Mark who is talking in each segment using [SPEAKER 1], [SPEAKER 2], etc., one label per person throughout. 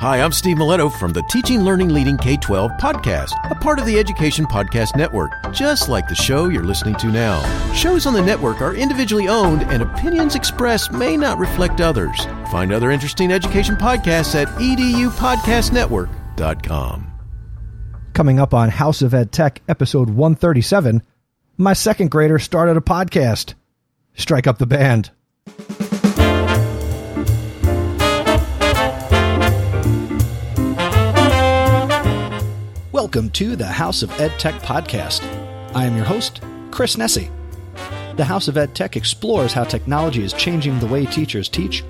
[SPEAKER 1] Hi, I'm Steve Miletto from the Teaching, Learning, Leading K-12 podcast, a part of the Education Podcast Network, just like the show you're listening to now. Shows on the network are individually owned, and opinions expressed may not reflect others. Find other interesting education podcasts at edupodcastnetwork.com.
[SPEAKER 2] Coming up on House of Ed Tech, episode 137, my second grader started a podcast. Strike up the band. Welcome to the House of Ed Tech podcast. I am your host, Chris Nesi. The House of Ed Tech explores how technology is changing the way teachers teach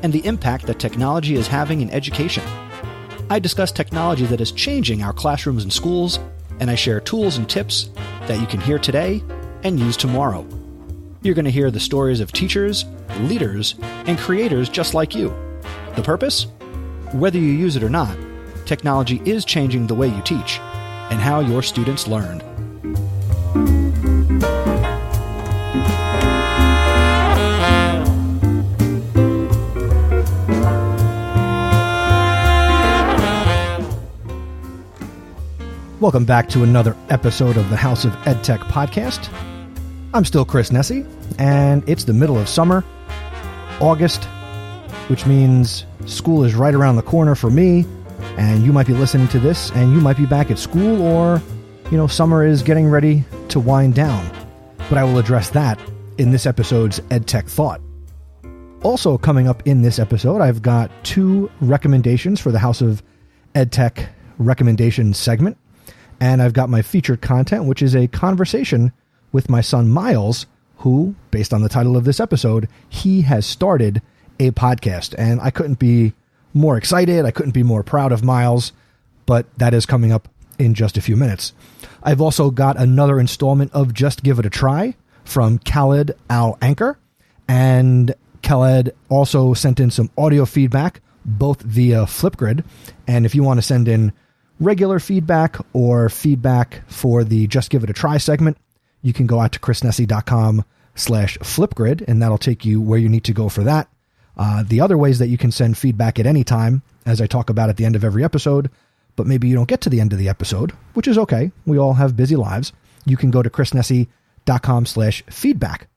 [SPEAKER 2] and the impact that technology is having in education. I discuss technology that is changing our classrooms and schools, and I share tools and tips that you can hear today and use tomorrow. You're going to hear the stories of teachers, leaders, and creators just like you. The purpose? Whether you use it or not, technology is changing the way you teach and how your students learn. Welcome back to another episode of the House of Ed Tech podcast. I'm still Chris Nesi, and it's the middle of summer, August, which means school is right around the corner for me. And you might be listening to this, and you might be back at school, or, summer is getting ready to wind down. But I will address that in this episode's EdTech Thought. Also coming up in this episode, I've got two recommendations for the House of EdTech recommendation segment. And I've got my featured content, which is a conversation with my son Miles, who, based on the title of this episode, he has started a podcast. And I couldn't be more excited. I couldn't be more proud of Miles, but that is coming up in just a few minutes. I've also got another installment of Just Give It a Try from Khaled Al-Anchor, and Khaled also sent in some audio feedback, both via Flipgrid, and if you want to send in regular feedback or feedback for the Just Give It a Try segment, you can go out to chrisnesi.com/Flipgrid, and that'll take you where you need to go for that. The other ways that you can send feedback at any time, as I talk about at the end of every episode, but maybe you don't get to the end of the episode, which is okay. We all have busy lives. You can go to chrisnesi.com/feedback.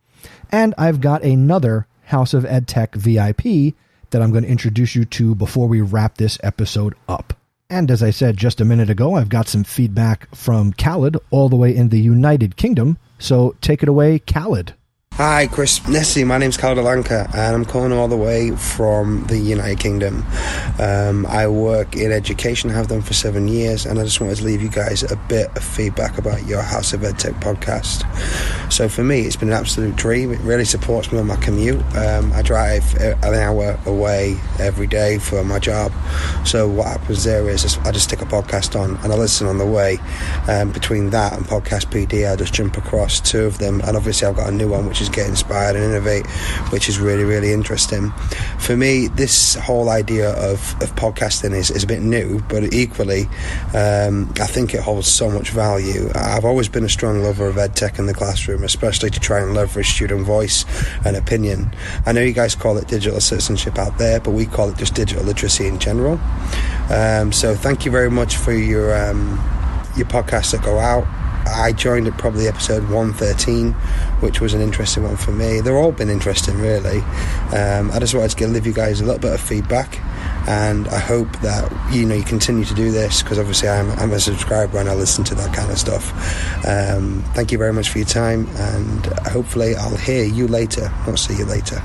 [SPEAKER 2] And I've got another House of Ed Tech VIP that I'm going to introduce you to before we wrap this episode up. And as I said just a minute ago, I've got some feedback from Khaled all the way in the United Kingdom. So take it away, Khaled.
[SPEAKER 3] Hi, Chris Nesi. My name's Khaled Al-Anchor, and I'm calling all the way from the United Kingdom. I work in education, have done for 7 years, and I just wanted to leave you guys a bit of feedback about your House of EdTech podcast. So for me, it's been an absolute dream. It really supports me on my commute. I drive an hour away every day for my job. So what happens there is I just stick a podcast on, and I listen on the way. Between that and Podcast PD, I just jump across two of them, and obviously I've got a new one, which is Get Inspired and Innovate, which is really, really interesting. For me, this whole idea of podcasting is a bit new, but equally, I think it holds so much value. I've always been a strong lover of EdTech in the classroom, especially to try and leverage student voice and opinion. I know you guys call it digital citizenship out there, but we call it just digital literacy in general. So thank you very much for your podcasts that go out. I joined at probably episode 113, which was an interesting one for me. They've all been interesting, really. I just wanted to leave you guys a little bit of feedback, and I hope that you continue to do this, because obviously I'm a subscriber and I listen to that kind of stuff. Thank you very much for your time, and hopefully I'll hear you later. I'll see you later.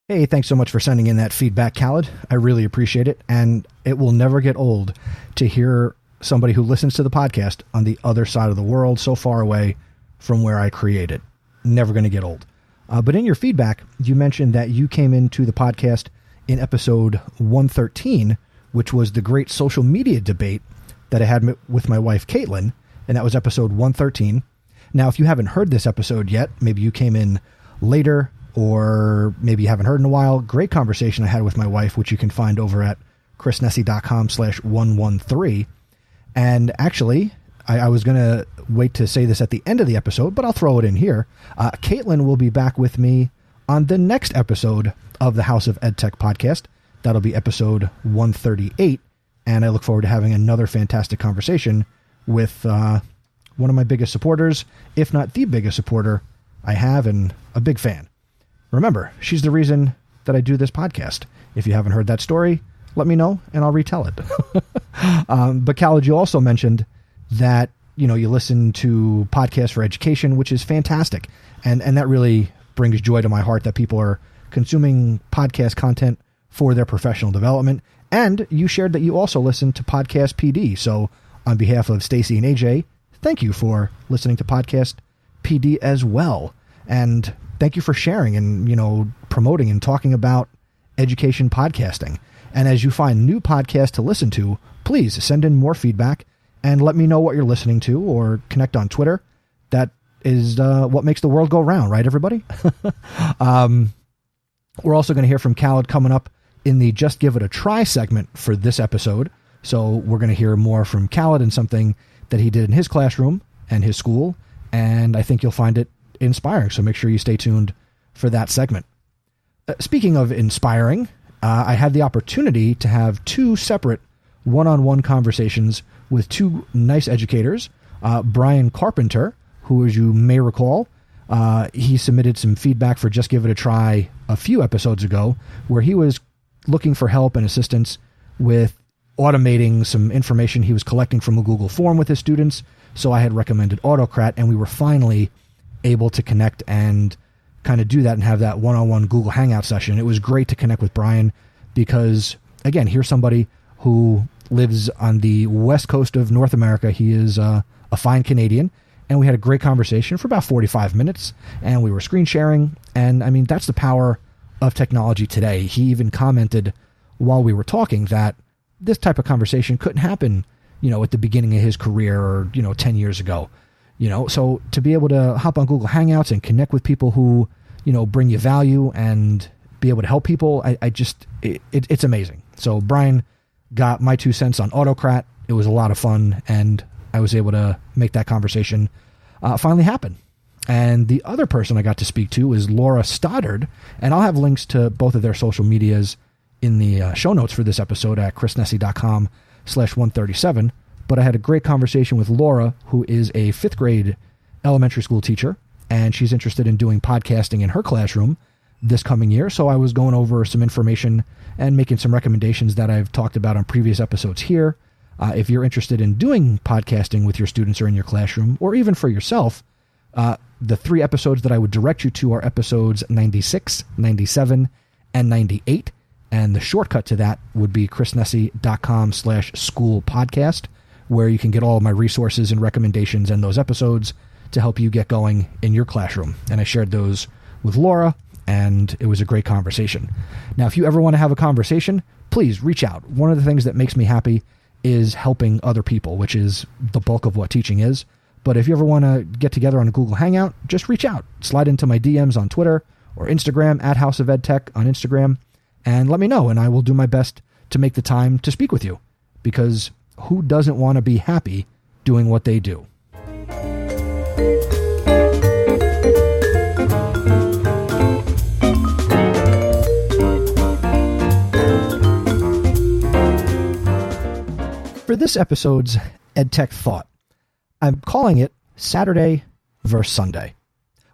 [SPEAKER 2] Hey, thanks so much for sending in that feedback, Khaled. I really appreciate it, and it will never get old to hear somebody who listens to the podcast on the other side of the world, so far away from where I create it. Never going to get old. But in your feedback, you mentioned that you came into the podcast in episode 113, which was the great social media debate that I had with my wife, Caitlin, and that was episode 113. Now, if you haven't heard this episode yet, maybe you came in later, or maybe you haven't heard in a while, great conversation I had with my wife, which you can find over at chrisnesi.com/113. And actually, I was going to wait to say this at the end of the episode, but I'll throw it in here. Caitlin will be back with me on the next episode of the House of EdTech podcast That'll be episode 138. And I look forward to having another fantastic conversation with one of my biggest supporters, if not the biggest supporter I have, and a big fan. Remember, she's the reason that I do this podcast. If you haven't heard that story, let me know and I'll retell it. But Khaled, you also mentioned that, you listen to podcasts for education, which is fantastic. And that really brings joy to my heart that people are consuming podcast content for their professional development. And you shared that you also listen to Podcast PD. So on behalf of Stacy and AJ, thank you for listening to Podcast PD as well. And thank you for sharing and, promoting and talking about education podcasting. And as you find new podcasts to listen to, please send in more feedback and let me know what you're listening to, or connect on Twitter. That is what makes the world go round, right, everybody? We're also going to hear from Khaled coming up in the Just Give It a Try segment for this episode. So we're going to hear more from Khaled and something that he did in his classroom and his school, and I think you'll find it inspiring. So make sure you stay tuned for that segment. Speaking of inspiring, I had the opportunity to have two separate one-on-one conversations with two nice educators. Brian Carpenter, who, as you may recall, he submitted some feedback for Just Give It a Try a few episodes ago, where he was looking for help and assistance with automating some information he was collecting from a Google form with his students. So I had recommended Autocrat, and we were finally able to connect and kind of do that and have that one-on-one Google Hangout session. It was great to connect with Brian because, again, here's somebody who lives on the west coast of North America. He is a fine Canadian, and we had a great conversation for about 45 minutes, and we were screen sharing. And I mean, that's the power of technology today. He even commented while we were talking that this type of conversation couldn't happen, at the beginning of his career or, 10 years ago, so to be able to hop on Google Hangouts and connect with people who, bring you value and be able to help people, it's amazing. So Brian got my 2 cents on Autocrat. It was a lot of fun, and I was able to make that conversation finally happen. And the other person I got to speak to is Laura Stoddard, and I'll have links to both of their social medias in the show notes for this episode at chrisnessy.com/137. But I had a great conversation with Laura, who is a 5th grade elementary school teacher, and she's interested in doing podcasting in her classroom this coming year. So I was going over some information and making some recommendations that I've talked about on previous episodes here. If you're interested in doing podcasting with your students or in your classroom, or even for yourself, the 3 episodes that I would direct you to are episodes 96, 97, and 98. And the shortcut to that would be chrisnessy.com/school podcast, where you can get all of my resources and recommendations and those episodes to help you get going in your classroom. And I shared those with Laura, and it was a great conversation. Now, if you ever want to have a conversation, please reach out. One of the things that makes me happy is helping other people, which is the bulk of what teaching is. But if you ever want to get together on a Google Hangout, just reach out. Slide into my DMs on Twitter or Instagram at House of EdTech on Instagram, and let me know, and I will do my best to make the time to speak with you, because who doesn't want to be happy doing what they do? For this episode's EdTech Thought, I'm calling it Saturday versus Sunday,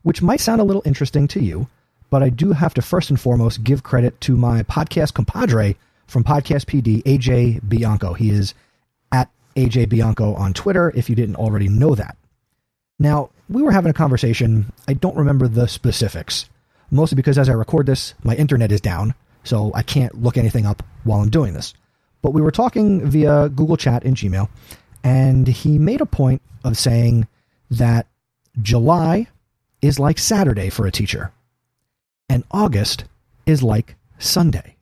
[SPEAKER 2] which might sound a little interesting to you, but I do have to first and foremost give credit to my podcast compadre from Podcast PD, AJ Bianco. He is at AJ Bianco on Twitter, if you didn't already know that. Now, we were having a conversation. I don't remember the specifics, mostly because as I record this, my internet is down, so I can't look anything up while I'm doing this. But we were talking via Google Chat in Gmail, and he made a point of saying that July is like Saturday for a teacher, and August is like Sunday.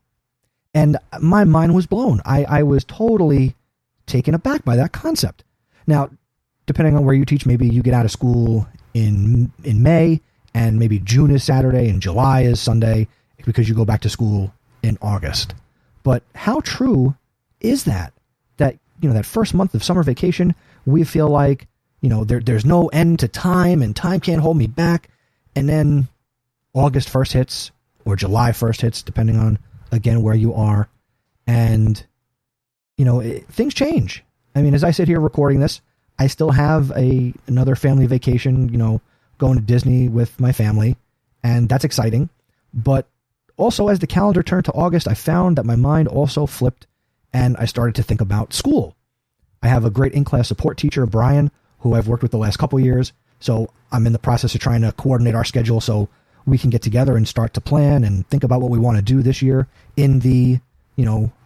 [SPEAKER 2] And my mind was blown. I was totally taken aback by that concept. Now, depending on where you teach, maybe you get out of school in May, and maybe June is Saturday and July is Sunday because you go back to school in August. But how true is that? That, that first month of summer vacation, we feel like, there's no end to time and time can't hold me back. And then August 1st hits or July 1st hits, depending on, again, where you are. And, things change. I mean, as I sit here recording this, I still have another family vacation, going to Disney with my family, and that's exciting. But also, as the calendar turned to August, I found that my mind also flipped, and I started to think about school. I have a great in-class support teacher, Brian, who I've worked with the last couple years. So I'm in the process of trying to coordinate our schedule so we can get together and start to plan and think about what we want to do this year in the,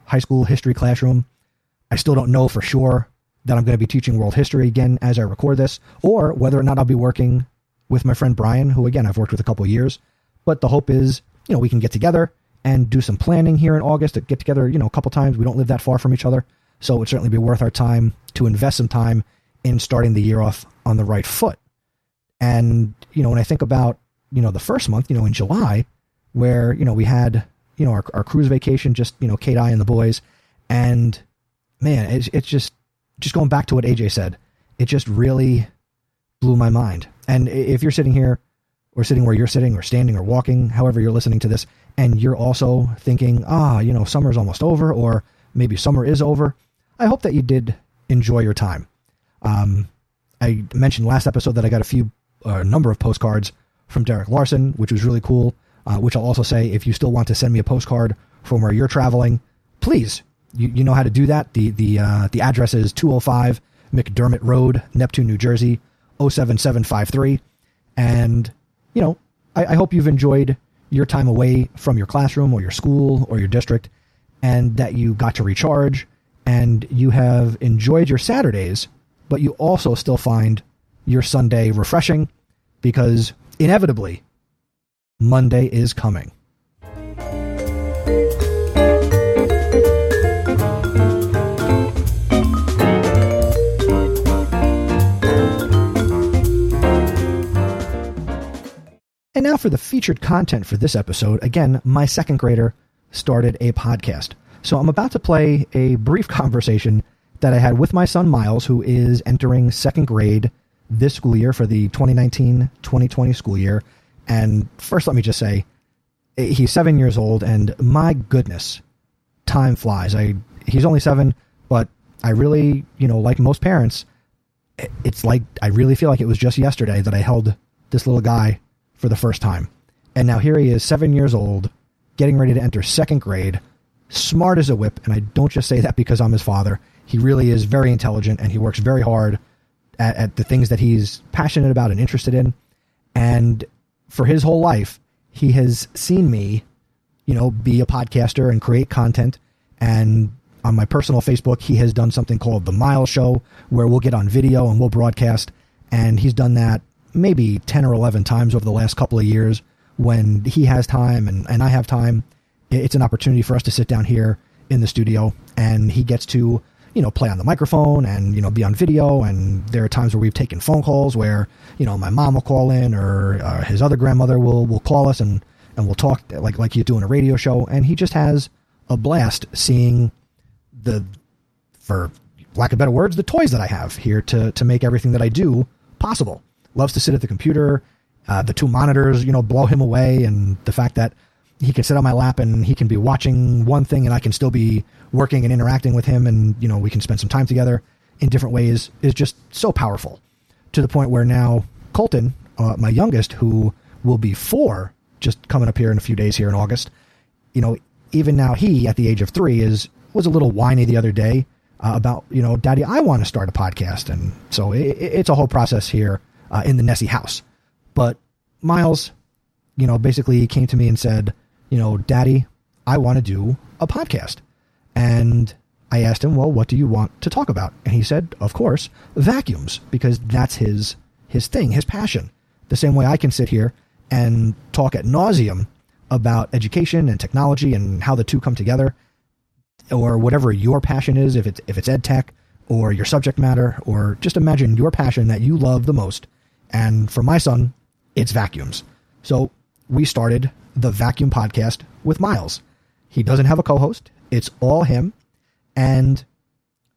[SPEAKER 2] high school history classroom. I still don't know for sure that I'm going to be teaching world history again as I record this, or whether or not I'll be working with my friend Brian, who again, I've worked with a couple of years. But the hope is, we can get together and do some planning here in August, to get together, a couple times. We don't live that far from each other. So it would certainly be worth our time to invest some time in starting the year off on the right foot. And, when I think about, the first month, in July, where, we had, our cruise vacation, just, Kate, I, and the boys. And man, it's just going back to what AJ said, it just really blew my mind. And if you're sitting here or sitting where you're sitting or standing or walking, however you're listening to this, and you're also thinking, summer's almost over, or maybe summer is over, I hope that you did enjoy your time. I mentioned last episode that I got a number of postcards from Derek Larson, which was really cool, which I'll also say, if you still want to send me a postcard from where you're traveling, please, you know how to do that. The address is 205 McDermott Road, Neptune, New Jersey, 07753. And, I hope you've enjoyed your time away from your classroom or your school or your district, and that you got to recharge and you have enjoyed your Saturdays, but you also still find your Sunday refreshing, because inevitably Monday is coming. And now for the featured content for this episode. Again, my second grader started a podcast. So I'm about to play a brief conversation that I had with my son, Miles, who is entering second grade this school year for the 2019-2020 school year. And first, let me just say, he's 7 years old, and my goodness, time flies. He's only 7, but I really, like most parents, it's like I really feel like it was just yesterday that I held this little guy for the first time. And now here he is, 7 years old, getting ready to enter second grade, smart as a whip. And I don't just say that because I'm his father. He really is very intelligent, and he works very hard at the things that he's passionate about and interested in. And for his whole life, he has seen me, be a podcaster and create content. And on my personal Facebook, he has done something called The Miles Show, where we'll get on video and we'll broadcast. And he's done that maybe 10 or 11 times over the last couple of years. When he has time and I have time, it's an opportunity for us to sit down here in the studio, and he gets to, play on the microphone and, be on video. And there are times where we've taken phone calls where, my mom will call in, or his other grandmother will call us and we'll talk like he's doing a radio show. And he just has a blast seeing for lack of better words, the toys that I have here to make everything that I do possible. Loves to sit at the computer. The two monitors, blow him away. And the fact that he can sit on my lap and he can be watching one thing and I can still be working and interacting with him, and, we can spend some time together in different ways, is just so powerful, to the point where now Colton, my youngest, who will be 4, just coming up here in a few days here in August, even now he, at the age of 3, was a little whiny the other day about, Daddy, I want to start a podcast. And so it's a whole process here in the Nessie house. But Miles, basically came to me and said, Daddy, I want to do a podcast. And I asked him, well, what do you want to talk about? And he said, of course, vacuums, because that's his thing, his passion. The same way I can sit here and talk ad nauseum about education and technology and how the two come together, or whatever your passion is, if it's ed tech or your subject matter, or just imagine your passion that you love the most. And for my son, it's vacuums. So we started the Vacuum Podcast with Miles. He doesn't have a co-host. It's all him. And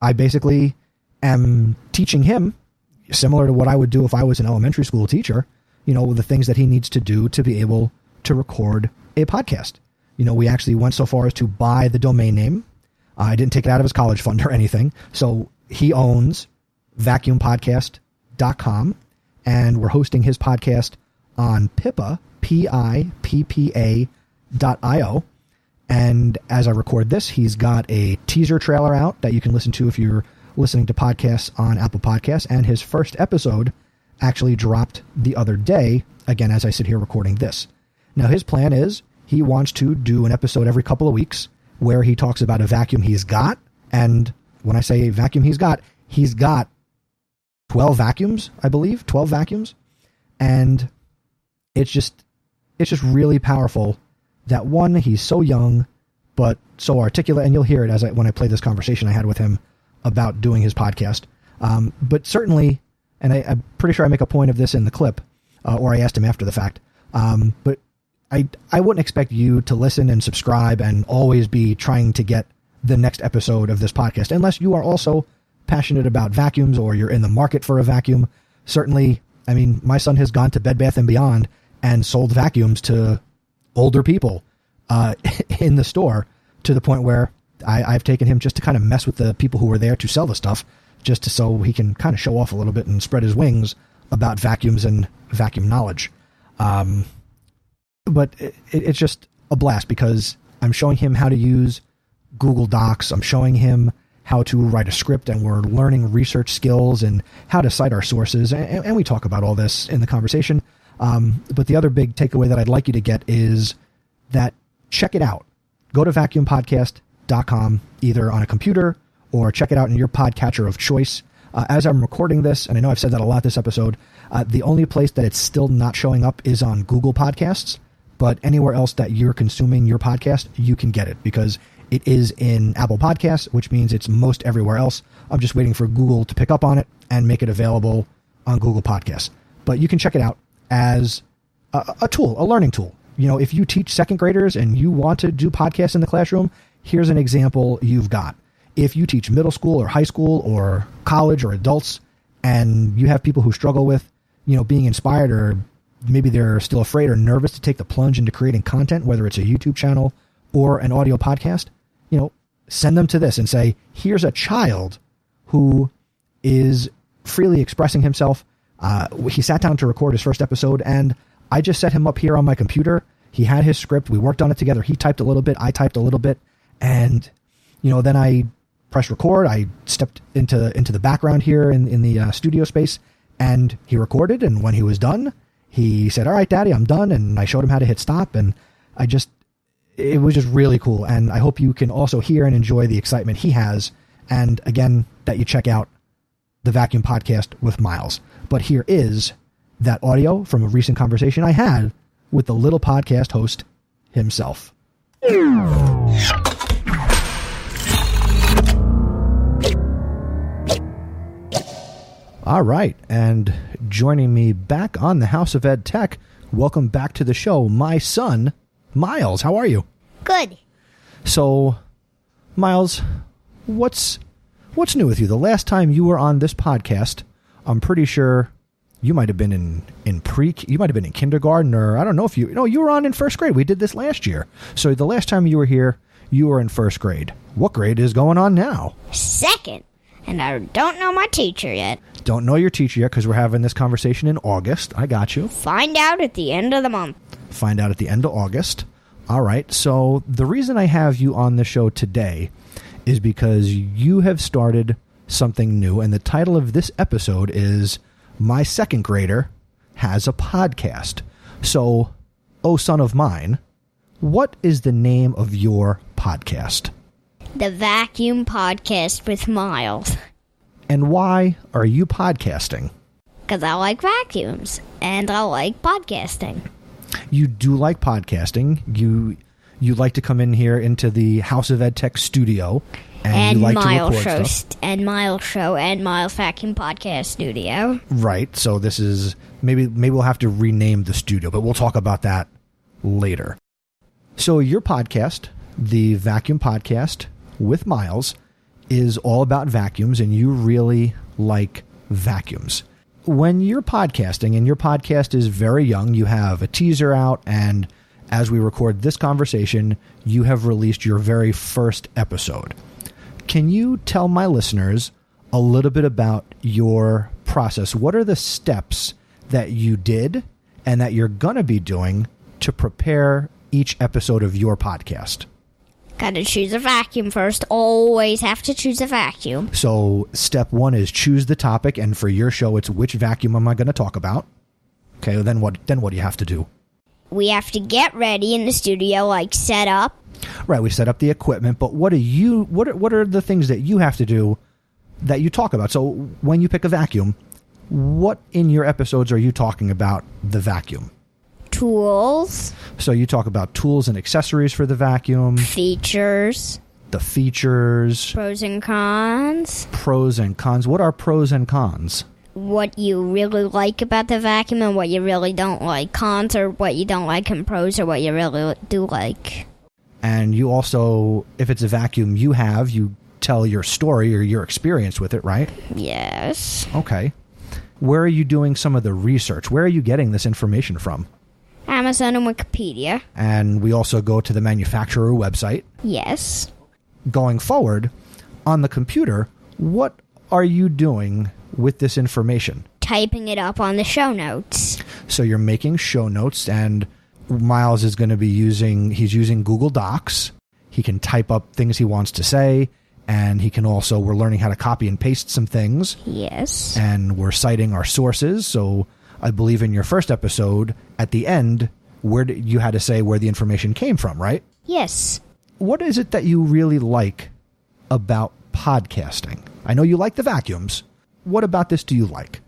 [SPEAKER 2] I basically am teaching him, similar to what I would do if I was an elementary school teacher, the things that he needs to do to be able to record a podcast. We actually went so far as to buy the domain name. I didn't take it out of his college fund or anything. So he owns vacuumpodcast.com, and we're hosting his podcast on Pippa, Pippa.io. And as I record this, he's got a teaser trailer out that you can listen to if you're listening to podcasts on Apple Podcasts. And his first episode actually dropped the other day, again, as I sit here recording this. Now, his plan is he wants to do an episode every couple of weeks where he talks about a vacuum he's got. And when I say vacuum he's got 12 vacuums, I believe, 12 vacuums. And it's just really powerful that, one, he's so young, but so articulate. And you'll hear it when I play this conversation I had with him about doing his podcast. But certainly, and I'm pretty sure I make a point of this in the clip, or I asked him after the fact. But I wouldn't expect you to listen and subscribe and always be trying to get the next episode of this podcast, unless you are also passionate about vacuums or you're in the market for a vacuum. Certainly, I mean, my son has gone to Bed Bath & Beyond and sold vacuums to older people in the store, to the point where I've taken him just to kind of mess with the people who were there to sell the stuff, so he can kind of show off a little bit and spread his wings about vacuums and vacuum knowledge. But it's just a blast because I'm showing him how to use Google Docs. I'm showing him how to write a script, and we're learning research skills and how to cite our sources. And we talk about all this in the conversation. But the other big takeaway that I'd like you to get is that check it out. Go to vacuumpodcast.com, either on a computer or check it out in your podcatcher of choice. As I'm recording this, and I know I've said that a lot this episode, the only place that it's still not showing up is on Google Podcasts. But anywhere else that you're consuming your podcast, you can get it because it is in Apple Podcasts, which means it's most everywhere else. I'm just waiting for Google to pick up on it and make it available on Google Podcasts. But you can check it out as a tool, a learning tool. You know, if you teach second graders and you want to do podcasts in the classroom, here's an example you've got. If you teach middle school or high school or college or adults, and you have people who struggle with, being inspired, or maybe they're still afraid or nervous to take the plunge into creating content, whether it's a YouTube channel or an audio podcast, send them to this and say, here's a child who is freely expressing himself. He sat down to record his first episode, and I just set him up here on my computer. He had his script. We worked on it together. He typed a little bit. I typed a little bit. And, then I pressed record. I stepped into the background here in the studio space, and he recorded. And when he was done, he said, all right, Daddy, I'm done. And I showed him how to hit stop. And it was just really cool. And I hope you can also hear and enjoy the excitement he has. And again, that you check out the Vacuum Podcast with Miles. But here is that audio from a recent conversation I had with the little podcast host himself. All right. And joining me back on the House of Ed Tech, welcome back to the show, my son, Miles. How are you?
[SPEAKER 4] Good.
[SPEAKER 2] So, Miles, what's new with you? The last time you were on this podcast, I'm pretty sure you might have been in you might have been in kindergarten, or I don't know if you were on in first grade. We did this last year. So the last time you were here, you were in first grade. What grade is going on now?
[SPEAKER 4] Second. And I don't know my teacher yet.
[SPEAKER 2] Don't know your teacher yet because we're having this conversation in August. I got you.
[SPEAKER 4] Find out at the end of the month.
[SPEAKER 2] Find out at the end of August. All right. So the reason I have you on the show today is because you have started something new. And the title of this episode is My Second Grader Has a Podcast. So, oh, son of mine, what is the name of your podcast?
[SPEAKER 4] The Vacuum Podcast with Miles.
[SPEAKER 2] And why are you podcasting?
[SPEAKER 4] Because I like vacuums, and I like podcasting.
[SPEAKER 2] You do like podcasting. You like to come in here into the House of Ed Tech studio, and you like
[SPEAKER 4] Miles
[SPEAKER 2] to record stuff.
[SPEAKER 4] And Miles Show, and Miles Vacuum Podcast Studio.
[SPEAKER 2] Right. So this is maybe we'll have to rename the studio, but we'll talk about that later. So your podcast, the Vacuum Podcast with Miles, is all about vacuums, and you really like vacuums. When you're podcasting, and your podcast is very young, you have a teaser out, and as we record this conversation, you have released your very first episode. Can you tell my listeners a little bit about your process? What are the steps that you did and that you're going to be doing to prepare each episode of your podcast?
[SPEAKER 4] Gotta choose a vacuum first. Always have to choose a vacuum.
[SPEAKER 2] So step one is choose the topic, and for your show, it's which vacuum am I going to talk about? Okay, then what do you have to do?
[SPEAKER 4] We have to get ready in the studio, like set up.
[SPEAKER 2] Right, we set up the equipment, but what are the things that you have to do that you talk about? So when you pick a vacuum, what in your episodes are you talking about the vacuum?
[SPEAKER 4] Tools.
[SPEAKER 2] So you talk about tools and accessories for the vacuum.
[SPEAKER 4] Features.
[SPEAKER 2] The features.
[SPEAKER 4] Pros and cons.
[SPEAKER 2] Pros and cons. What are pros and cons?
[SPEAKER 4] What you really like about the vacuum and what you really don't like. Cons are what you don't like, and pros are what you really do like.
[SPEAKER 2] And you also, if it's a vacuum you tell your story or your experience with it, right?
[SPEAKER 4] Yes.
[SPEAKER 2] Okay. Where are you doing some of the research? Where are you getting this information from?
[SPEAKER 4] Amazon and Wikipedia.
[SPEAKER 2] And we also go to the manufacturer website.
[SPEAKER 4] Yes.
[SPEAKER 2] Going forward, on the computer, what are you doing with this information?
[SPEAKER 4] Typing it up on the show notes.
[SPEAKER 2] So you're making show notes, and Miles is going to be he's using Google Docs. He can type up things he wants to say, and we're learning how to copy and paste some things.
[SPEAKER 4] Yes.
[SPEAKER 2] And we're citing our sources. So I believe in your first episode, at the end, you had to say where the information came from, right?
[SPEAKER 4] Yes.
[SPEAKER 2] What is it that you really like about podcasting? I know you like the vacuums. What about this do you like?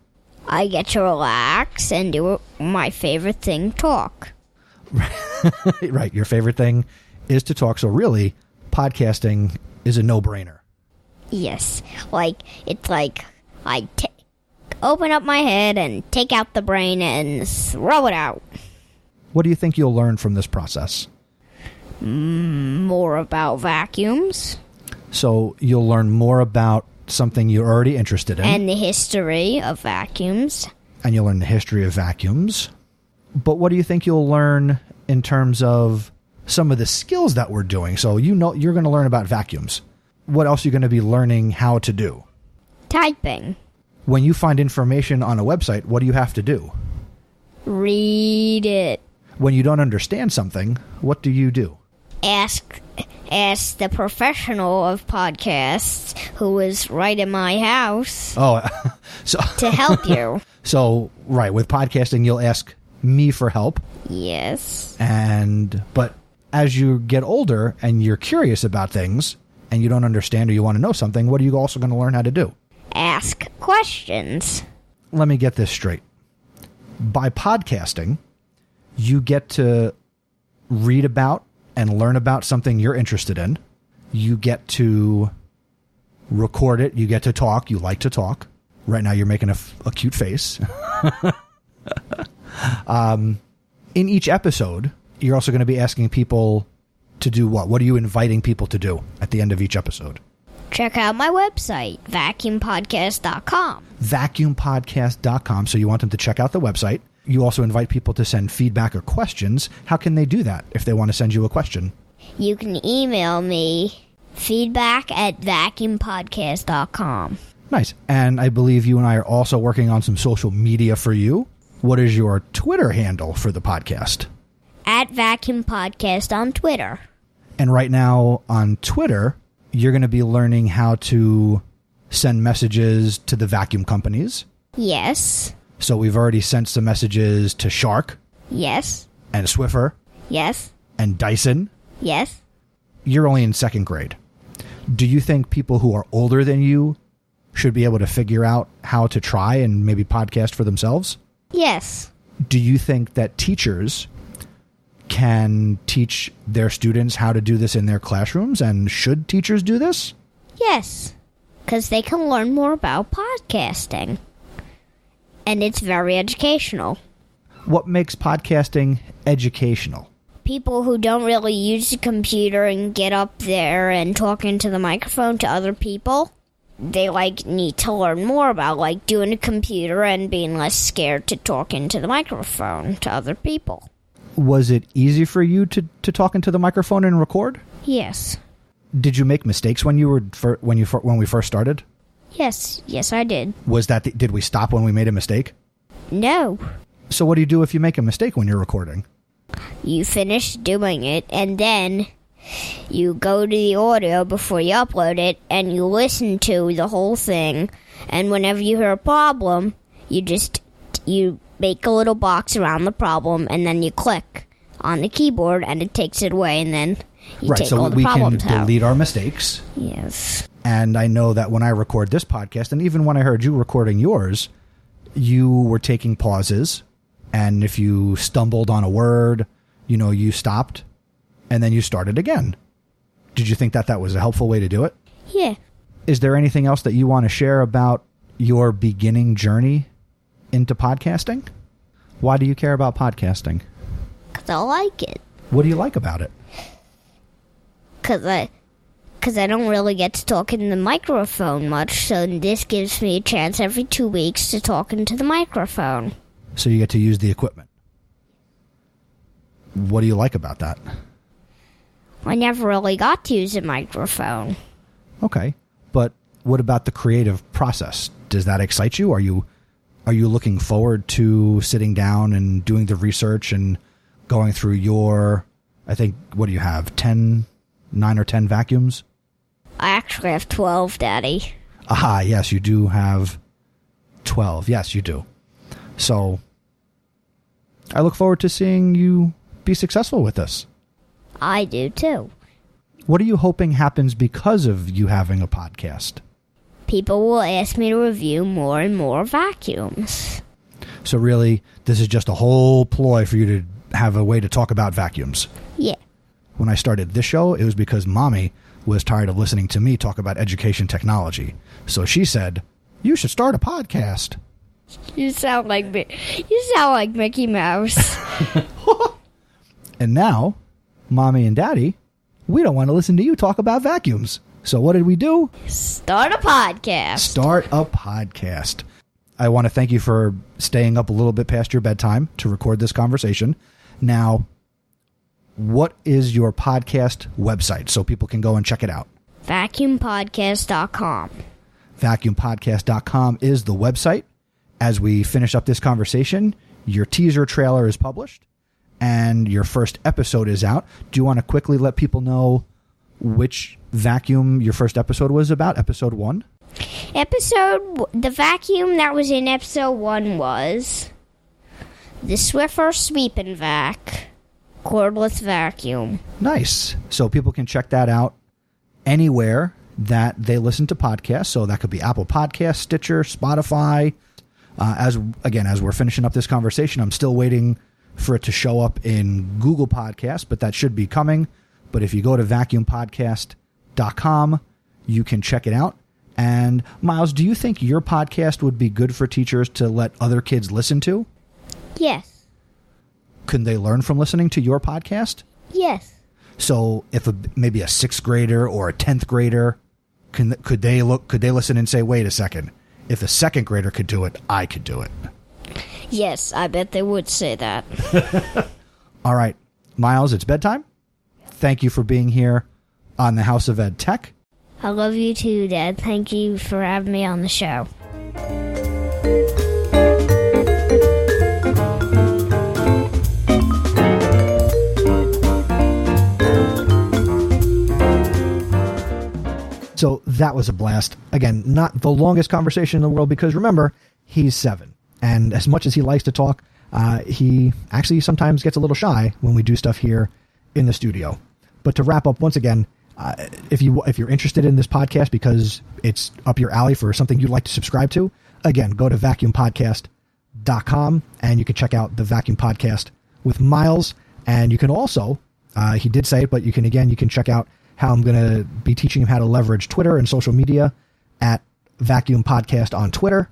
[SPEAKER 4] I get to relax and do my favorite thing, talk.
[SPEAKER 2] Right. Your favorite thing is to talk. So really, podcasting is a no-brainer.
[SPEAKER 4] Yes. It's like I open up my head and take out the brain and throw it out.
[SPEAKER 2] What do you think you'll learn from this process?
[SPEAKER 4] More about vacuums.
[SPEAKER 2] So you'll learn more about something you're already interested in.
[SPEAKER 4] And the history of vacuums.
[SPEAKER 2] And you'll learn the history of vacuums. But what do you think you'll learn in terms of some of the skills that we're doing? So you're going to learn about vacuums. What else are you going to be learning how to do?
[SPEAKER 4] Typing.
[SPEAKER 2] When you find information on a website, what do you have to do?
[SPEAKER 4] Read it.
[SPEAKER 2] When you don't understand something, what do you do?
[SPEAKER 4] Ask the professional of podcasts who is right in my house to help you.
[SPEAKER 2] So, right, with podcasting, you'll ask me for help.
[SPEAKER 4] Yes.
[SPEAKER 2] But as you get older and you're curious about things and you don't understand or you want to know something, what are you also going to learn how to do?
[SPEAKER 4] Ask questions.
[SPEAKER 2] Let me get this straight. By podcasting, you get to read about and learn about something you're interested in. You get to record it. You get to talk. You like to talk. Right now, you're making a cute face. In each episode, you're also going to be asking people to do what? What are you inviting people to do at the end of each episode?
[SPEAKER 4] Check out my website, vacuumpodcast.com.
[SPEAKER 2] Vacuumpodcast.com. So you want them to check out the website. You also invite people to send feedback or questions. How can they do that if they want to send you a question?
[SPEAKER 4] You can email me feedback@vacuumpodcast.com.
[SPEAKER 2] Nice. And I believe you and I are also working on some social media for you. What is your Twitter handle for the podcast?
[SPEAKER 4] @vacuumpodcast on Twitter.
[SPEAKER 2] And right now on Twitter, you're going to be learning how to send messages to the vacuum companies.
[SPEAKER 4] Yes.
[SPEAKER 2] So we've already sent some messages to Shark.
[SPEAKER 4] Yes.
[SPEAKER 2] And Swiffer.
[SPEAKER 4] Yes.
[SPEAKER 2] And Dyson.
[SPEAKER 4] Yes.
[SPEAKER 2] You're only in second grade. Do you think people who are older than you should be able to figure out how to try and maybe podcast for themselves?
[SPEAKER 4] Yes.
[SPEAKER 2] Do you think that teachers can teach their students how to do this in their classrooms? And should teachers do this?
[SPEAKER 4] Yes. Because they can learn more about podcasting. And it's very educational.
[SPEAKER 2] What makes podcasting educational?
[SPEAKER 4] People who don't really use the computer and get up there and talk into the microphone to other people, they need to learn more about doing a computer and being less scared to talk into the microphone to other people.
[SPEAKER 2] Was it easy for you to talk into the microphone and record?
[SPEAKER 4] Yes.
[SPEAKER 2] Did you make mistakes when we first started?
[SPEAKER 4] Yes, I did.
[SPEAKER 2] Did we stop when we made a mistake?
[SPEAKER 4] No.
[SPEAKER 2] So what do you do if you make a mistake when you're recording?
[SPEAKER 4] You finish doing it, and then you go to the audio before you upload it, and you listen to the whole thing. And whenever you hear a problem, you make a little box around the problem, and then you click on the keyboard, and it takes it away, and then you take all the problems out.
[SPEAKER 2] So we can delete our mistakes.
[SPEAKER 4] Yes.
[SPEAKER 2] And I know that when I record this podcast, and even when I heard you recording yours, you were taking pauses, and if you stumbled on a word, you stopped, and then you started again. Did you think that was a helpful way to do it?
[SPEAKER 4] Yeah.
[SPEAKER 2] Is there anything else that you want to share about your beginning journey into podcasting? Why do you care about podcasting?
[SPEAKER 4] Because I like it.
[SPEAKER 2] What do you like about it?
[SPEAKER 4] Because I don't really get to talk in the microphone much, so this gives me a chance every 2 weeks to talk into the microphone.
[SPEAKER 2] So you get to use the equipment. What do you like about that?
[SPEAKER 4] I never really got to use a microphone.
[SPEAKER 2] Okay. But what about the creative process? Does that excite you? Are you looking forward to sitting down and doing the research and going through your, I think, what do you have, 9 or 10 vacuums?
[SPEAKER 4] I actually have 12, Daddy.
[SPEAKER 2] Aha, yes, you do have 12. Yes, you do. So I look forward to seeing you be successful with this.
[SPEAKER 4] I do, too.
[SPEAKER 2] What are you hoping happens because of you having a podcast?
[SPEAKER 4] People will ask me to review more and more vacuums.
[SPEAKER 2] So really, this is just a whole ploy for you to have a way to talk about vacuums.
[SPEAKER 4] Yeah.
[SPEAKER 2] When I started this show, it was because Mommy was tired of listening to me talk about education technology. So she said, you should start a podcast.
[SPEAKER 4] You sound like Mickey Mouse.
[SPEAKER 2] And now, Mommy and Daddy, we don't want to listen to you talk about vacuums. So what did we do?
[SPEAKER 4] Start a podcast.
[SPEAKER 2] Start a podcast. I want to thank you for staying up a little bit past your bedtime to record this conversation. Now, what is your podcast website so people can go and check it out?
[SPEAKER 4] VacuumPodcast.com.
[SPEAKER 2] VacuumPodcast.com is the website. As we finish up this conversation, your teaser trailer is published and your first episode is out. Do you want to quickly let people know which vacuum your first episode was about? Episode 1?
[SPEAKER 4] The vacuum that was in episode 1 was the Swiffer Sweep and Vac cordless vacuum.
[SPEAKER 2] Nice. So people can check that out anywhere that they listen to podcasts. So that could be Apple Podcasts, Stitcher, Spotify. As we're finishing up this conversation, I'm still waiting for it to show up in Google Podcasts, but that should be coming. But if you go to vacuumpodcast.com, you can check it out. And Miles, do you think your podcast would be good for teachers to let other kids listen to?
[SPEAKER 4] Yes.
[SPEAKER 2] Can they learn from listening to your podcast?
[SPEAKER 4] Yes.
[SPEAKER 2] So if maybe a 6th grader or a 10th grader, could they listen and say, wait a second, if a 2nd grader could do it, I could do it?
[SPEAKER 4] Yes, I bet they would say that.
[SPEAKER 2] All right, Miles, it's bedtime. Thank you for being here on the House of Ed Tech.
[SPEAKER 4] I love you too, Dad. Thank you for having me on the show. So that was a blast. Again, not the longest conversation in the world because remember, he's 7. And as much as he likes to talk, he actually sometimes gets a little shy when we do stuff here in the studio. But to wrap up once again, if you're interested in this podcast because it's up your alley for something you'd like to subscribe to, again, go to vacuumpodcast.com and you can check out the Vacuum Podcast with Miles. And you can also, he did say it, but you can check out how I'm going to be teaching him how to leverage Twitter and social media at Vacuum Podcast on Twitter.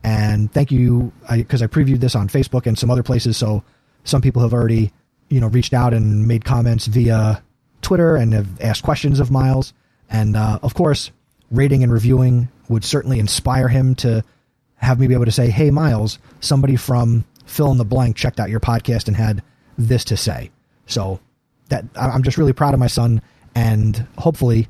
[SPEAKER 4] And thank you, because I previewed this on Facebook and some other places, so some people have already, reached out and made comments via Twitter and have asked questions of Miles. And, of course, rating and reviewing would certainly inspire him to have me be able to say, hey, Miles, somebody from fill in the blank checked out your podcast and had this to say. So that I'm just really proud of my son. And hopefully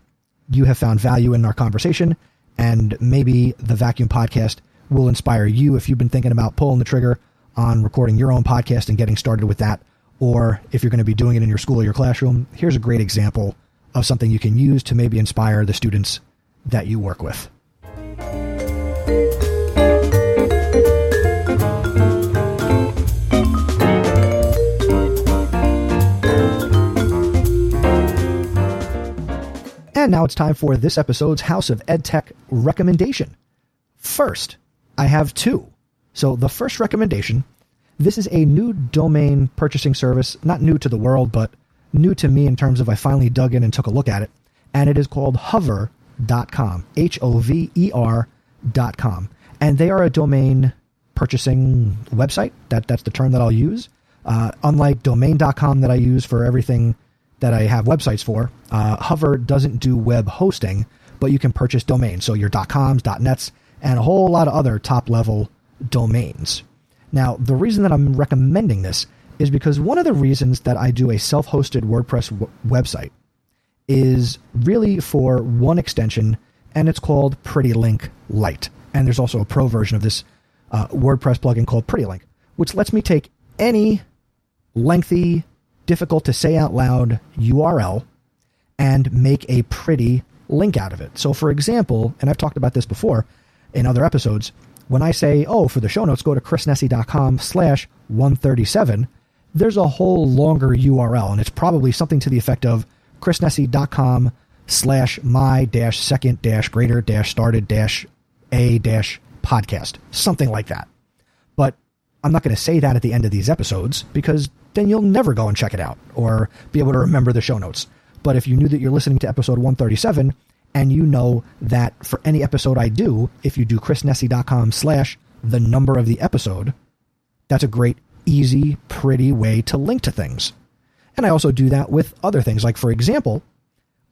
[SPEAKER 2] you have found value in our conversation, and maybe the Vacuum Podcast will inspire you if you've been thinking about pulling the trigger on recording your own podcast and getting started with that, or if you're going to be doing it in your school or your classroom. Here's a great example of something you can use to maybe inspire the students that you work with. And now it's time for this episode's House of EdTech recommendation. First, I have two. So the first recommendation, this is a new domain purchasing service, not new to the world, but new to me in terms of I finally dug in and took a look at it. And it is called hover.com, HOVER.com. And they are a domain purchasing website. That's the term that I'll use. Unlike domain.com that I use for everything that I have websites for, Hover doesn't do web hosting, but you can purchase domains. So your .coms, .nets, and a whole lot of other top-level domains. Now, the reason that I'm recommending this is because one of the reasons that I do a self-hosted WordPress website is really for one extension, and it's called Pretty Link Lite. And there's also a pro version of this WordPress plugin called Pretty Link, which lets me take any lengthy, difficult to say out loud URL and make a pretty link out of it. So for example, and I've talked about this before in other episodes, when I say, for the show notes, go to chrisnessy.com/137, there's a whole longer URL, and it's probably something to the effect of chrisnessy.com/my-second-greater-started-a-podcast, something like that. But I'm not going to say that at the end of these episodes, because then you'll never go and check it out or be able to remember the show notes. But if you knew that you're listening to episode 137, and you know that for any episode I do, if you do chrisnessy.com/the number of the episode, that's a great, easy, pretty way to link to things. And I also do that with other things. Like, for example,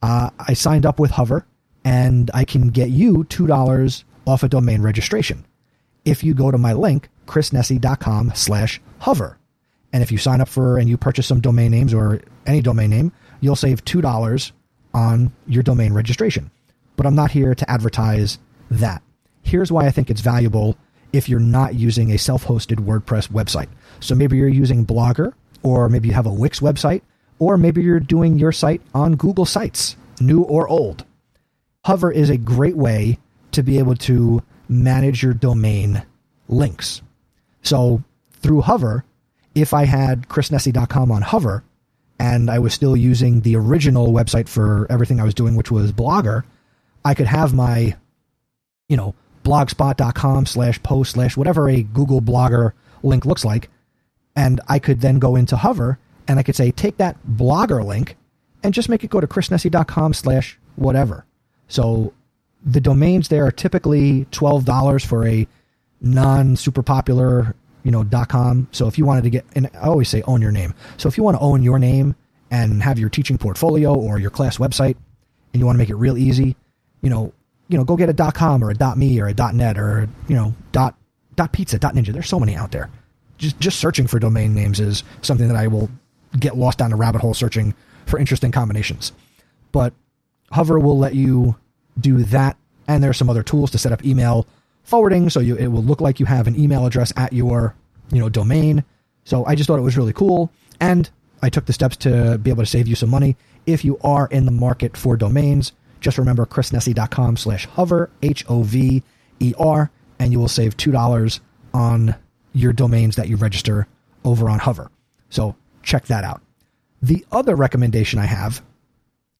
[SPEAKER 2] I signed up with Hover, and I can get you $2 off a domain registration if you go to my link, chrisnessy.com/hover. And if you sign up for and you purchase some domain names or any domain name, you'll save $2 on your domain registration. But I'm not here to advertise that. Here's why I think it's valuable if you're not using a self-hosted WordPress website. So maybe you're using Blogger, or maybe you have a Wix website, or maybe you're doing your site on Google Sites, new or old. Hover is a great way to be able to manage your domain links. So through Hover, if I had chrisnessy.com on Hover, and I was still using the original website for everything I was doing, which was Blogger, I could have my, blogspot.com/post/ whatever a Google Blogger link looks like. And I could then go into Hover and I could say, take that Blogger link and just make it go to chrisnessy.com/whatever. So the domains there are typically $12 for a non-super popular .com. So if you wanted to get, and I always say own your name. So if you want to own your name and have your teaching portfolio or your class website, and you want to make it real easy, go get a .com or a .me or a .net or .pizza, .ninja. There's so many out there. Just searching for domain names is something that I will get lost down a rabbit hole searching for interesting combinations. But Hover will let you do that, and there are some other tools to set up email forwarding, so it will look like you have an email address at your domain. So I just thought it was really cool, and I took the steps to be able to save you some money. If you are in the market for domains, just remember chrisnessy.com/hover, HOVER, and you will save $2 on your domains that you register over on Hover. So check that out. The other recommendation I have,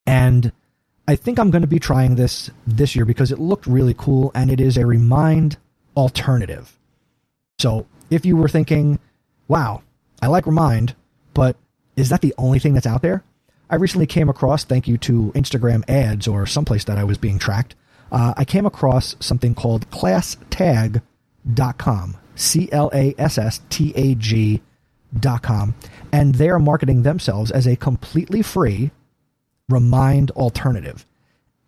[SPEAKER 2] and I think I'm going to be trying this year because it looked really cool, and it is a Remind alternative. So if you were thinking, wow, I like Remind, but is that the only thing that's out there? I recently came across, thank you to Instagram ads or someplace that I was being tracked, I came across something called classtag.com, CLASSTAG.com, and they are marketing themselves as a completely free Remind alternative.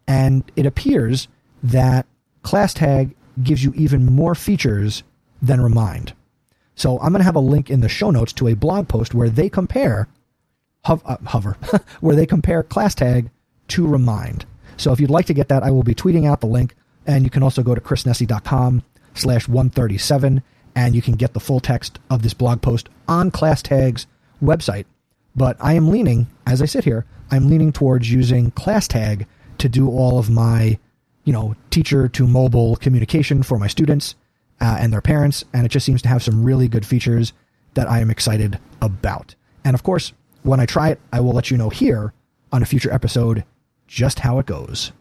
[SPEAKER 2] And it appears that ClassTag gives you even more features than Remind. So I'm going to have a link in the show notes to a blog post where they compare Hover, where they compare ClassTag to Remind. So if you'd like to get that, I will be tweeting out the link, and you can also go to chrisnessy.com/137, and you can get the full text of this blog post on ClassTag's website. But I am leaning, as I sit here, I'm leaning towards using ClassTag to do all of my, teacher to mobile communication for my students and their parents, and it just seems to have some really good features that I am excited about. And of course, when I try it, I will let you know here on a future episode just how it goes.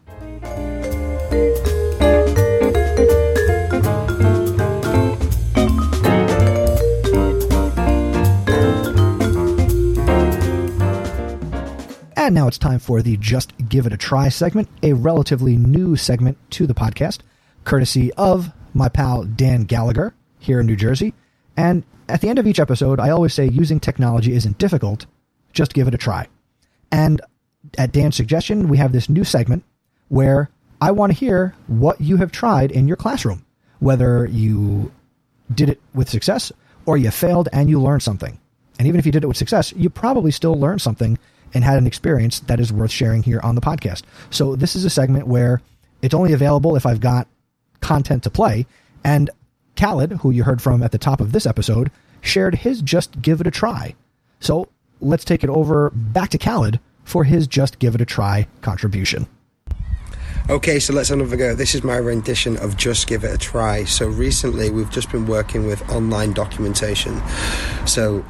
[SPEAKER 2] And now it's time for the Just Give It a Try segment, a relatively new segment to the podcast, courtesy of my pal Dan Gallagher here in New Jersey. And at the end of each episode, I always say using technology isn't difficult, just give it a try. And at Dan's suggestion, we have this new segment where I want to hear what you have tried in your classroom, whether you did it with success or you failed and you learned something. And even if you did it with success, you probably still learned something and had an experience that is worth sharing here on the podcast. So this is a segment where it's only available if I've got content to play. And Khaled, who you heard from at the top of this episode, shared his Just Give It a Try. So let's take it over back to Khaled for his Just Give It a Try contribution.
[SPEAKER 3] Okay, so let's have another go. This is my rendition of Just Give It a Try. So recently we've just been working with online documentation. So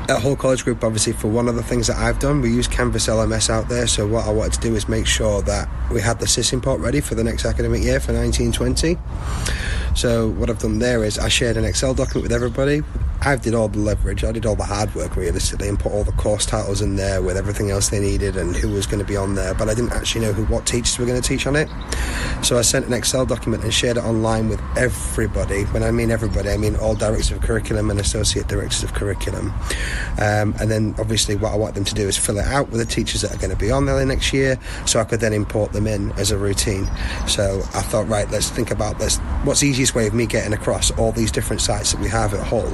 [SPEAKER 3] at Hull College Group, obviously, for one of the things that I've done, we use Canvas LMS out there. So what I wanted to do is make sure that we had the SIS import ready for the next academic year for 1920. So what I've done there is I shared an Excel document with everybody. I did all the leverage, I did all the hard work realistically, and put all the course titles in there with everything else they needed and who was going to be on there, but I didn't actually know what teachers were going to teach on it. So I sent an Excel document and shared it online with everybody. When I mean everybody, I mean all directors of curriculum and associate directors of curriculum. And then obviously what I want them to do is fill it out with the teachers that are going to be on there next year, so I could then import them in as a routine. So I thought, right, let's think about this. What's the easiest way of me getting across all these different sites that we have at Hull,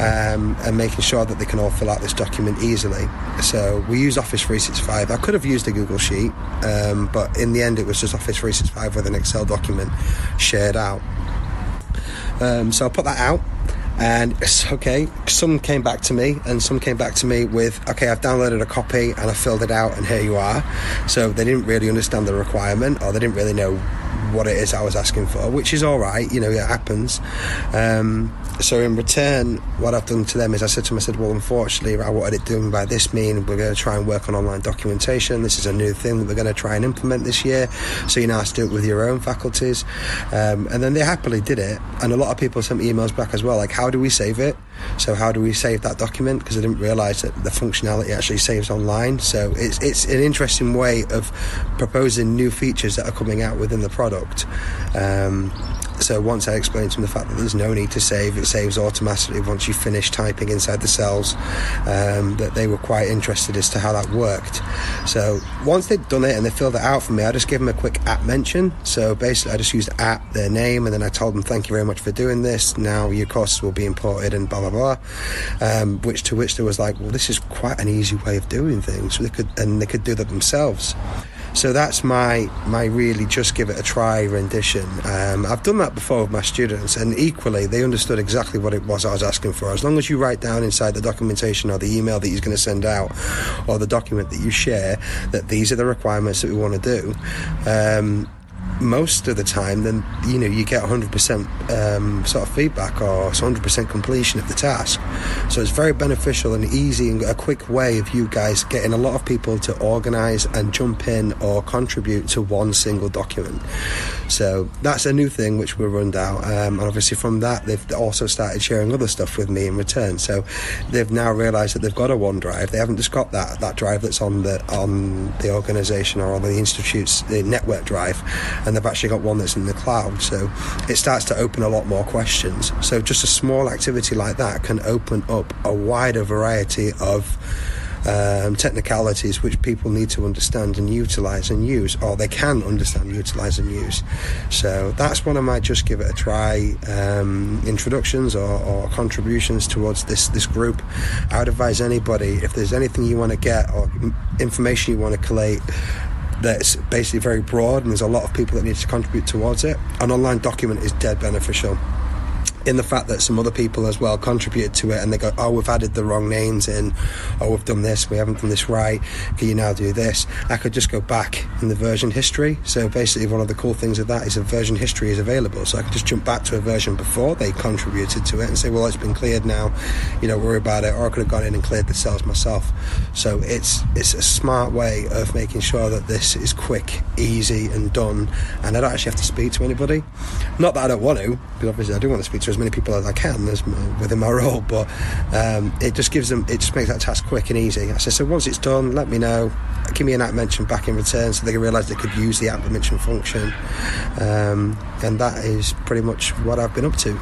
[SPEAKER 3] and making sure that they can all fill out this document easily. So we use Office 365. I could have used a Google Sheet, but in the end it was just Office 365 with an Excel document shared out. So I put that out, and it's okay. Some came back to me, and some came back to me with, okay, I've downloaded a copy and I filled it out and here you are. So they didn't really understand the requirement, or they didn't really know what it is I was asking for, which is all right, it happens. So in return, what I've done to them is I said to them, well, unfortunately, what it doing by this mean? We're going to try and work on online documentation. This is a new thing that we're going to try and implement this year. So you now have to do it with your own faculties. And then they happily did it. And a lot of people sent me emails back as well, like, how do we save it? So how do we save that document? Because I didn't realise that the functionality actually saves online. So it's an interesting way of proposing new features that are coming out within the product. So once I explained to them the fact that there's no need to save, it saves automatically once you finish typing inside the cells, that they were quite interested as to how that worked. So once they'd done it and they filled it out for me, I just gave them a quick app mention. So basically I just used app, their name, and then I told them, thank you very much for doing this. Now your courses will be imported and blah, blah, blah. Which there was like, well, this is quite an easy way of doing things. So they could do that themselves. So that's my really Just Give It a Try rendition. I've done that before with my students, and equally they understood exactly what it was I was asking for. As long as you write down inside the documentation or the email that you're going to send out, or the document that you share, that these are the requirements that we want to do, most of the time, then you get 100% sort of feedback, or 100% completion of the task. So it's very beneficial and easy and a quick way of you guys getting a lot of people to organise and jump in or contribute to one single document. So that's a new thing which we'll run out, and obviously from that they've also started sharing other stuff with me in return. So they've now realised that they've got a OneDrive. They haven't just got that drive that's on the organisation or on the institute's the network drive, and they've actually got one that's in the cloud. So it starts to open a lot more questions. So just a small activity like that can open up a wider variety of technicalities which people need to understand and utilise and use, or they can understand, utilise and use. So that's one of my Just Give It a Try introductions or contributions towards this group. I would advise anybody, if there's anything you want to get or information you want to collate, that's basically very broad, and there's a lot of people that need to contribute towards it. An online document is dead beneficial in the fact that some other people as well contributed to it, and they go, oh, we've added the wrong names in, oh, we've done this, we haven't done this right, can you now do this? I could just go back in the version history. So basically one of the cool things of that is a version history is available, so I could just jump back to a version before they contributed to it and say, well, it's been cleared now, you don't worry about it. Or I could have gone in and cleared the cells myself. So it's a smart way of making sure that this is quick, easy and done, and I don't actually have to speak to anybody. Not that I don't want to, because obviously I do want to speak to as many people as I can within my role, but it just makes that task quick and easy. I said, so once it's done, let me know, give me an app mention back in return, so they can realise they could use the app mention function, and that is pretty much what I've been up to.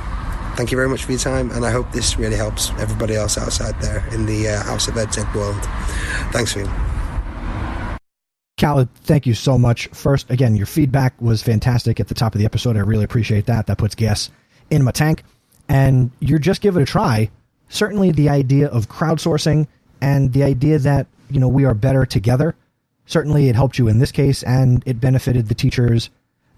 [SPEAKER 3] Thank you very much for your time, and I hope this really helps everybody else outside there in the House of EdTech world. Thanks, Phil.
[SPEAKER 2] Khaled, thank you so much. First, again, your feedback was fantastic at the top of the episode. I really appreciate that. That puts gas in my tank. And you're just give it a try. Certainly the idea of crowdsourcing and the idea that, we are better together. Certainly it helped you in this case, and it benefited the teachers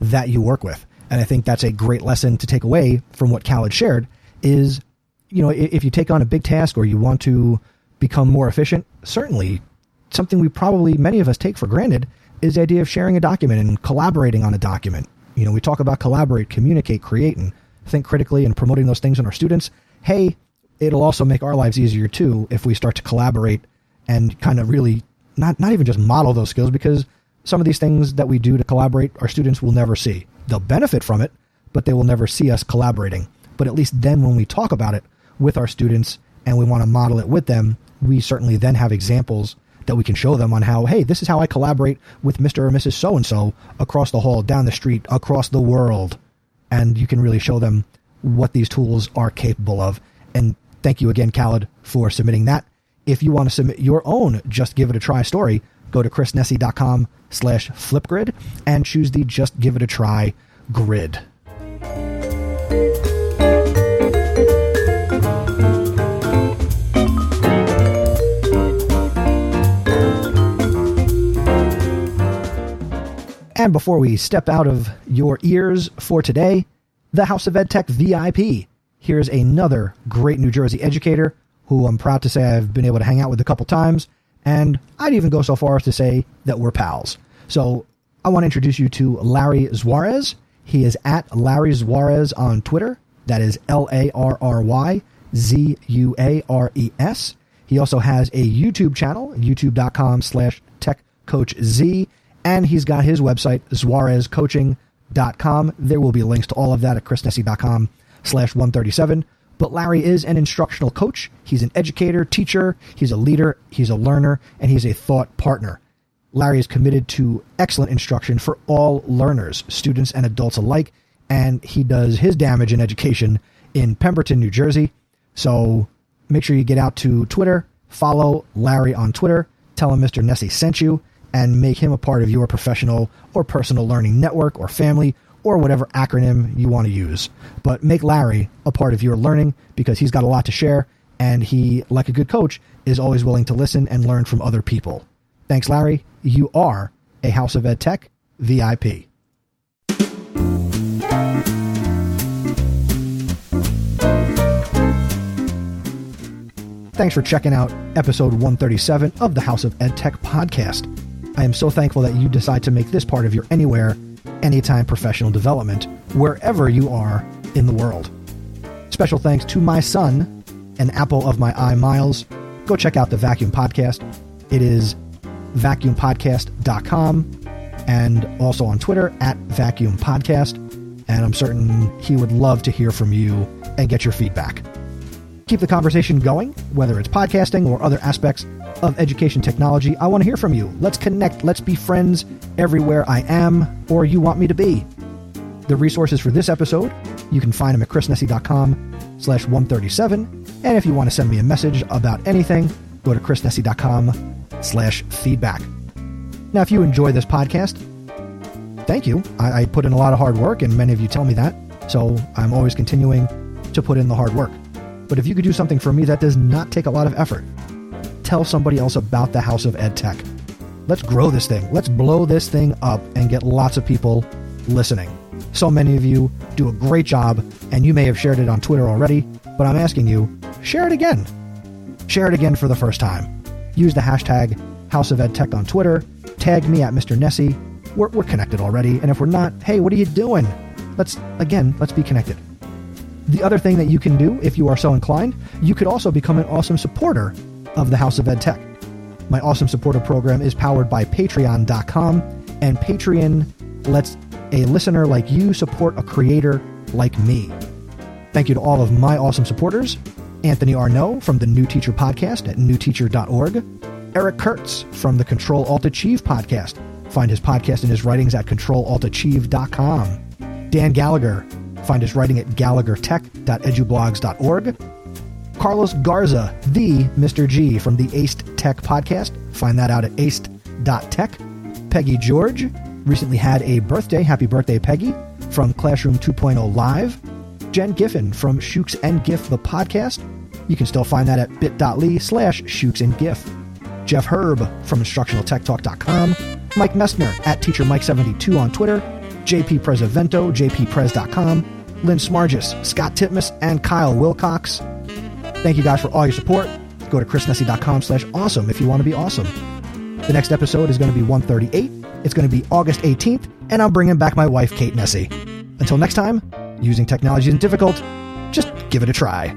[SPEAKER 2] that you work with. And I think that's a great lesson to take away from what Khaled shared is, if you take on a big task or you want to become more efficient, certainly something many of us take for granted is the idea of sharing a document and collaborating on a document. We talk about collaborate, communicate, create, and think critically and promoting those things in our students. Hey, it'll also make our lives easier too if we start to collaborate and kind of really not even just model those skills, because some of these things that we do to collaborate, our students will never see. They'll benefit from it, but they will never see us collaborating. But at least then when we talk about it with our students and we want to model it with them, we certainly then have examples that we can show them on how, hey, this is how I collaborate with Mr. or Mrs. So-and-so across the hall, down the street, across the world. And you can really show them what these tools are capable of. And thank you again, Khaled, for submitting that. If you want to submit your own Just Give It a Try story, go to chrisnessy.com/flipgrid and choose the Just Give It a Try grid. And before we step out of your ears for today, the House of EdTech VIP. Here's another great New Jersey educator who I'm proud to say I've been able to hang out with a couple times, and I'd even go so far as to say that we're pals. So I want to introduce you to Larry Zuarez. He is at Larry Zuarez on Twitter. That is LarryZuarez. He also has a YouTube channel, youtube.com/techcoachz. And he's got his website, ZuarezCoaching.com. There will be links to all of that at chrisnessy.com/137. But Larry is an instructional coach. He's an educator, teacher. He's a leader. He's a learner. And he's a thought partner. Larry is committed to excellent instruction for all learners, students and adults alike. And he does his damage in education in Pemberton, New Jersey. So make sure you get out to Twitter, follow Larry on Twitter, tell him Mr. Nessy sent you, and make him a part of your professional or personal learning network or family or whatever acronym you want to use. But make Larry a part of your learning, because he's got a lot to share, and he, like a good coach, is always willing to listen and learn from other people. Thanks, Larry. You are a House of EdTech VIP. Thanks for checking out episode 137 of the House of EdTech podcast. I am so thankful that you decide to make this part of your anywhere, anytime professional development, wherever you are in the world. Special thanks to my son, an apple of my eye, Miles. Go check out the Vacuum Podcast. It is vacuumpodcast.com and also on Twitter at Vacuum Podcast. And I'm certain he would love to hear from you and get your feedback. Keep the conversation going, whether it's podcasting or other aspects of education technology. I want to hear from you. Let's connect. Let's be friends everywhere I am or you want me to be. The resources for this episode, you can find them at chrisnessy.com/137. And if you want to send me a message about anything, go to chrisnessy.com/feedback. Now, if you enjoy this podcast, thank you. I put in a lot of hard work, and many of you tell me that. So I'm always continuing to put in the hard work. But if you could do something for me that does not take a lot of effort, tell somebody else about the House of EdTech. Let's grow this thing. Let's blow this thing up and get lots of people listening. So many of you do a great job, and you may have shared it on Twitter already, but I'm asking you, share it again. Share it again for the first time. Use the hashtag House of EdTech on Twitter. Tag me at Mr. Nessie. We're connected already, and if we're not, hey, what are you doing? Let's be connected. The other thing that you can do, if you are so inclined, you could also become an awesome supporter of the House of EdTech. My awesome supporter program is powered by Patreon.com, and Patreon lets a listener like you support a creator like me. Thank you to all of my awesome supporters: Anthony Arnault from the New Teacher Podcast at newteacher.org, Eric Kurtz from the Control Alt Achieve Podcast. Find his podcast and his writings at controlaltachieve.com. Dan Gallagher. Find his writing at gallaghertech.edublogs.org. Carlos Garza, the Mr. G from the Aced Tech Podcast. Find that out at aced.tech. Peggy George recently had a birthday. Happy birthday, Peggy, from Classroom 2.0 Live. Jen Giffen from Shooks and Giff, the podcast. You can still find that at bit.ly/Shooks and Giff. Jeff Herb from InstructionalTechTalk.com. Mike Messner at TeacherMike72 on Twitter. JP Presevento, jpprez.com. Lynn Smargis, Scott Titmus, and Kyle Wilcox. Thank you guys for all your support. Go to chrisnessie.com/awesome if you want to be awesome. The next episode is going to be 138. It's going to be August 18th, and I'm bringing back my wife, Kate Nessie. Until next time, using technology isn't difficult. Just give it a try.